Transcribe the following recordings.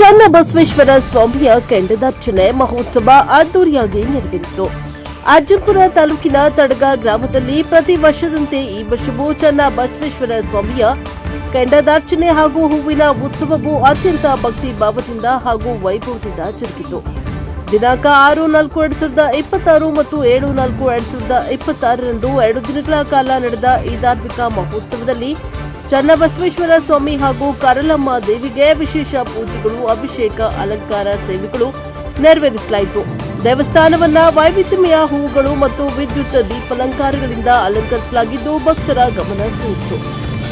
ಚನ್ನಬಸವೇಶ್ವರ ಸ್ವಾಮಿಯ ಕೆಂಡದಾರ್ಚನೆ ಮಹೋತ್ಸವ ಅದ್ದೂರಿಯಾಗಿ ನೆರವೇರಿತು. ಅಜ್ಜಂಪುರ ತಾಲೂಕಿನ ತಡಗ ಗ್ರಾಮದಲ್ಲಿ ಪ್ರತಿ ವರ್ಷದಂತೆ ಈ ವರ್ಷವೂ ಚನ್ನಬಸವೇಶ್ವರ ಸ್ವಾಮಿಯ ಕೆಂಡದಾರ್ಚನೆ ಹಾಗೂ ಹೂವಿನ ಉತ್ಸವವು ಅತ್ಯಂತ ಭಕ್ತಿ ಭಾವದಿಂದ ಹಾಗೂ ವೈಭವದಿಂದ ಜರುಗಿತು. ದಿನಾಂಕ 6-4-2026 ಮತ್ತು 7-4-2026ರಂದು 2 ದಿನಗಳ ಕಾಲ ನಡೆದ ಈ ಧಾರ್ಮಿಕ ಮಹೋತ್ಸವದಲ್ಲಿ ಚನ್ನಬಸವೇಶ್ವರ ಸ್ವಾಮಿ ಹಾಗೂ ಕರಲಮ್ಮ ದೇವಿಗೆ ವಿಶೇಷ ಪೂಜೆಗಳು, ಅಭಿಷೇಕ, ಅಲಂಕಾರ ಸೇವೆಗಳು ನೆರವೇರಿಸಲಾಯಿತು. ದೇವಸ್ಥಾನವನ್ನ ವೈವಿಧ್ಯಮಯ ಹೂವುಗಳು ಮತ್ತು ವಿದ್ಯುತ್ ದೀಪಾಲಂಕಾರಗಳಿಂದ ಅಲಂಕರಿಸಲಾಗಿದ್ದು ಭಕ್ತರ ಗಮನ ಸೆಳೆಯಿತು.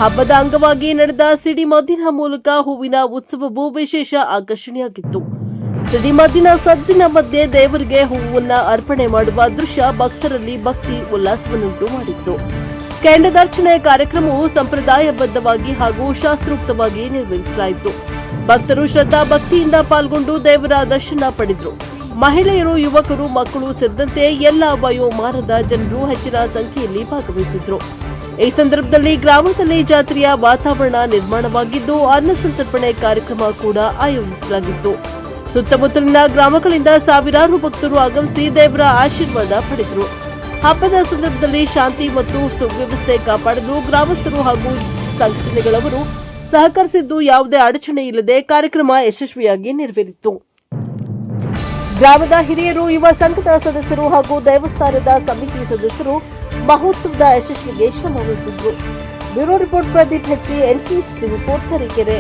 ಹಬ್ಬದ ಅಂಗವಾಗಿ ನಡೆದ ಸಿಡಿಮದ್ದಿನ ಮೂಲಕ ಹೂವಿನ ಉತ್ಸವವು ವಿಶೇಷ ಆಕರ್ಷಣೆಯಾಗಿತ್ತು. ಸಿಡಿಮದ್ದಿನ ಸದ್ದಿನ ಮಧ್ಯೆ ದೇವರಿಗೆ ಹೂವನ್ನ ಅರ್ಪಣೆ ಮಾಡುವ ದೃಶ್ಯ ಭಕ್ತರಲ್ಲಿ ಭಕ್ತಿ ಉಲ್ಲಾಸವನ್ನುಂಟು ಮಾಡಿತ್ತು. ಕೆಂಡದಾರ್ಚನೆ ಕಾರ್ಯಕ್ರಮವು ಸಂಪ್ರದಾಯಬದ್ಧವಾಗಿ ಹಾಗೂ ಶಾಸ್ತ್ರೋಕ್ತವಾಗಿ ನೆರವೇರಿಸಲಾಯಿತು. ಭಕ್ತರು ಶ್ರದ್ಧಾ ಭಕ್ತಿಯಿಂದ ಪಾಲ್ಗೊಂಡು ದೇವರ ದರ್ಶನ ಪಡೆದರು. ಮಹಿಳೆಯರು, ಯುವಕರು, ಮಕ್ಕಳು ಸೇರಿದಂತೆ ಎಲ್ಲ ವಯೋಮಾನದ ಜನರು ಹೆಚ್ಚಿನ ಸಂಖ್ಯೆಯಲ್ಲಿ ಭಾಗವಹಿಸಿದ್ರು. ಈ ಸಂದರ್ಭದಲ್ಲಿ ಗ್ರಾಮದಲ್ಲಿ ಜಾತ್ರೆಯ ವಾತಾವರಣ ನಿರ್ಮಾಣವಾಗಿದ್ದು ಅನ್ನ ಸಂತರ್ಪಣೆ ಕಾರ್ಯಕ್ರಮ ಕೂಡ ಆಯೋಜಿಸಲಾಗಿತ್ತು. ಸುತ್ತಮುತ್ತಲಿನ ಗ್ರಾಮಗಳಿಂದ ಸಾವಿರಾರು ಭಕ್ತರು ಆಗಮಿಸಿ ದೇವರ ಆಶೀರ್ವಾದ ಪಡೆದರು. ಹಬ್ಬದ ಸಂದರ್ಭದಲ್ಲಿ ಶಾಂತಿ ಮತ್ತು ಸುವ್ಯವಸ್ಥೆ ಕಾಪಾಡಲು ಗ್ರಾಮಸ್ಥರು ಹಾಗೂ ಸಂಘಟನೆಗಳವರು ಸಹಕರಿಸಿದ್ದು ಯಾವುದೇ ಅಡಚಣೆ ಇಲ್ಲದೆ ಕಾರ್ಯಕ್ರಮ ಯಶಸ್ವಿಯಾಗಿ ನೆರವೇರಿತು. ಗ್ರಾಮದ ಹಿರಿಯರು, ಯುವ ಸಂಘದ ಸದಸ್ಯರು ಹಾಗೂ ದೇವಸ್ಥಾನದ ಸಮಿತಿ ಸದಸ್ಯರು ಮಹೋತ್ಸವದ ಯಶಸ್ವಿಗೆ ಶ್ರಮ ವಹಿಸಿದ್ರು. ಬ್ಯೂರೋ ರಿಪೋರ್ಟ್ ಪ್ರದೀಪ್ ಹೆಚ್ಚಿ, NKS TV 4 ತರೀಕೆರೆ.